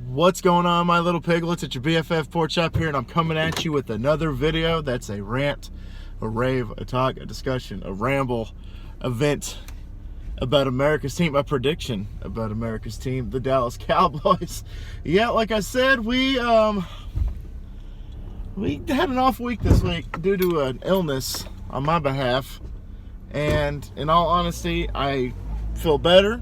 What's going on, my little piglets? It's your BFF Pork Chop here, and I'm coming at you with another video that's a rant, a rave, a talk, a discussion, a ramble, event about America's team, a prediction about America's team, the Dallas Cowboys. Yeah, like I said, we had an off week this week due to an illness on my behalf, and in all honesty, I feel better.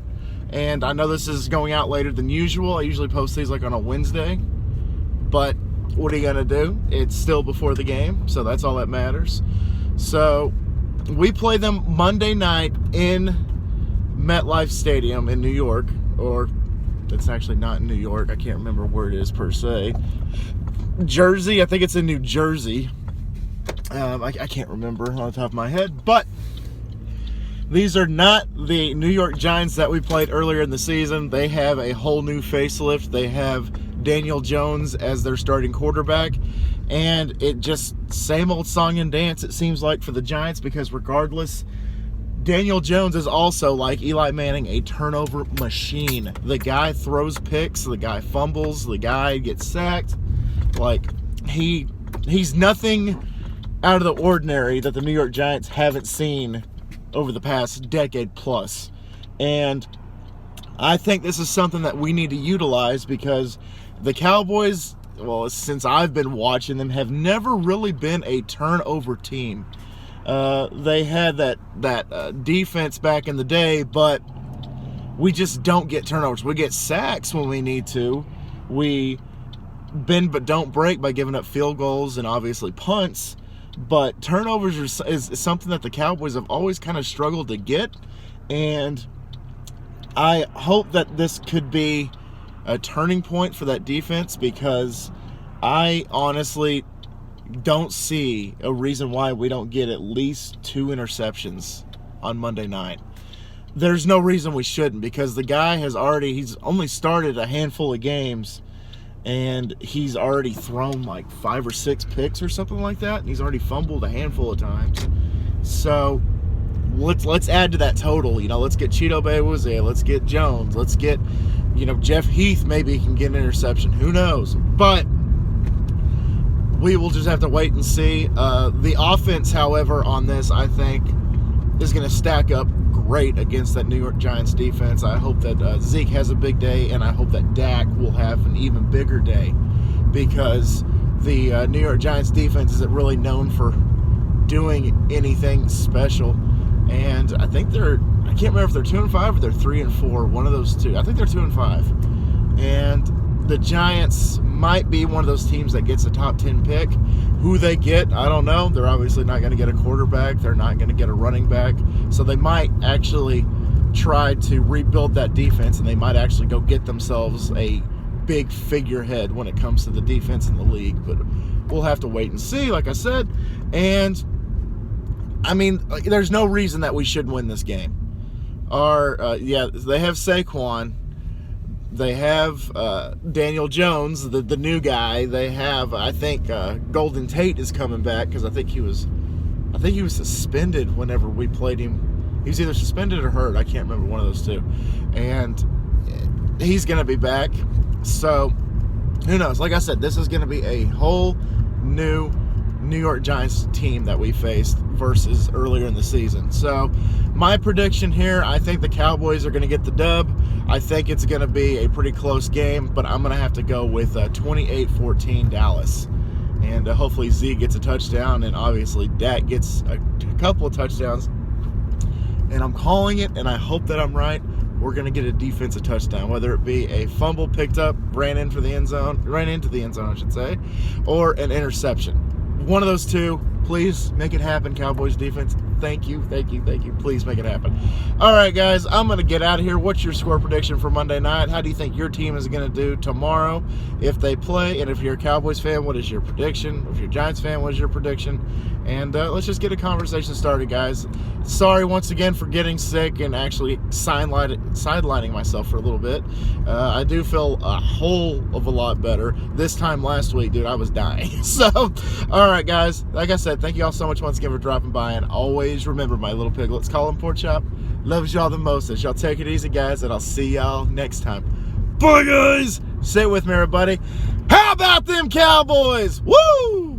And I know this is going out later than usual. I usually post these like on a Wednesday, but what are you gonna do? It's still before the game, so that's all that matters. So we play them Monday night in MetLife Stadium in New York, or it's actually not in New York. I can't remember where it is per se. Jersey, I think it's in New Jersey. I can't remember on the top of my head, but these are not the New York Giants that we played earlier in the season. They have a whole new facelift. They have Daniel Jones as their starting quarterback. And it just, same old song and dance, it seems like, for the Giants, because regardless, Daniel Jones is also, like Eli Manning, a turnover machine. The guy throws picks, the guy fumbles, the guy gets sacked. Like, he's nothing out of the ordinary that the New York Giants haven't seen over the past decade plus. And I think this is something that we need to utilize, because the Cowboys, well, since I've been watching them, have never really been a turnover team. They had that defense back in the day, but we just don't get turnovers. We get sacks when we need to. We bend but don't break by giving up field goals and obviously punts. But turnovers is something that the Cowboys have always kind of struggled to get. And I hope that this could be a turning point for that defense, because I honestly don't see a reason why we don't get at least 2 interceptions on Monday night. There's no reason we shouldn't, because the guy he's only started a handful of games, and he's already thrown like 5 or 6 picks or something like that, and he's already fumbled a handful of times. So let's add to that total. Let's get Cheeto Bay-Wuzie, let's get Jones, let's get Jeff Heath. Maybe he can get an interception, who knows? But we will just have to wait and see. The offense, however, on this, I think, is going to stack up great against that New York Giants defense. I hope that Zeke has a big day, and I hope that Dak will have an even bigger day, because the New York Giants defense isn't really known for doing anything special. And I think I can't remember if they're 2-5 or they're 3-4, one of those two. I think they're 2-5. And the Giants might be one of those teams that gets a top 10 pick. Who they get, I don't know. They're obviously not going to get a quarterback. They're not going to get a running back. So they might actually try to rebuild that defense, and they might actually go get themselves a big figurehead when it comes to the defense in the league. But we'll have to wait and see, like I said. And, I mean, there's no reason that we should win this game. They have Saquon. They have Daniel Jones, the new guy. They have, I think, Golden Tate is coming back, because I think he was suspended whenever we played him. He was either suspended or hurt. I can't remember, one of those two. And he's going to be back. So who knows? Like I said, this is going to be a whole new New York Giants team that we faced versus earlier in the season. So my prediction here, I think the Cowboys are going to get the dub. I think it's going to be a pretty close game, but I'm going to have to go with 28-14 Dallas. And hopefully Zeke gets a touchdown, and obviously Dak gets a couple of touchdowns. And I'm calling it, and I hope that I'm right. We're going to get a defensive touchdown, whether it be a fumble picked up, ran into the end zone, I should say, or an interception. One of those two. Please make it happen, Cowboys defense. Thank you. Please make it happen. All right, guys, I'm going to get out of here. What's your score prediction for Monday night? How do you think your team is going to do tomorrow if they play? And if you're a Cowboys fan, what is your prediction? If you're a Giants fan, what is your prediction? And let's just get a conversation started, guys. Sorry once again for getting sick and actually sidelining myself for a little bit. I do feel a whole of a lot better. This time last week, dude, I was dying. So, all right, guys, like I said, thank you all so much once again for dropping by. And always remember, my little piglets, call them Pork Chop. Loves y'all the most. Y'all take it easy, guys, and I'll see y'all next time. Bye, guys. Say it with me, everybody. How about them Cowboys? Woo!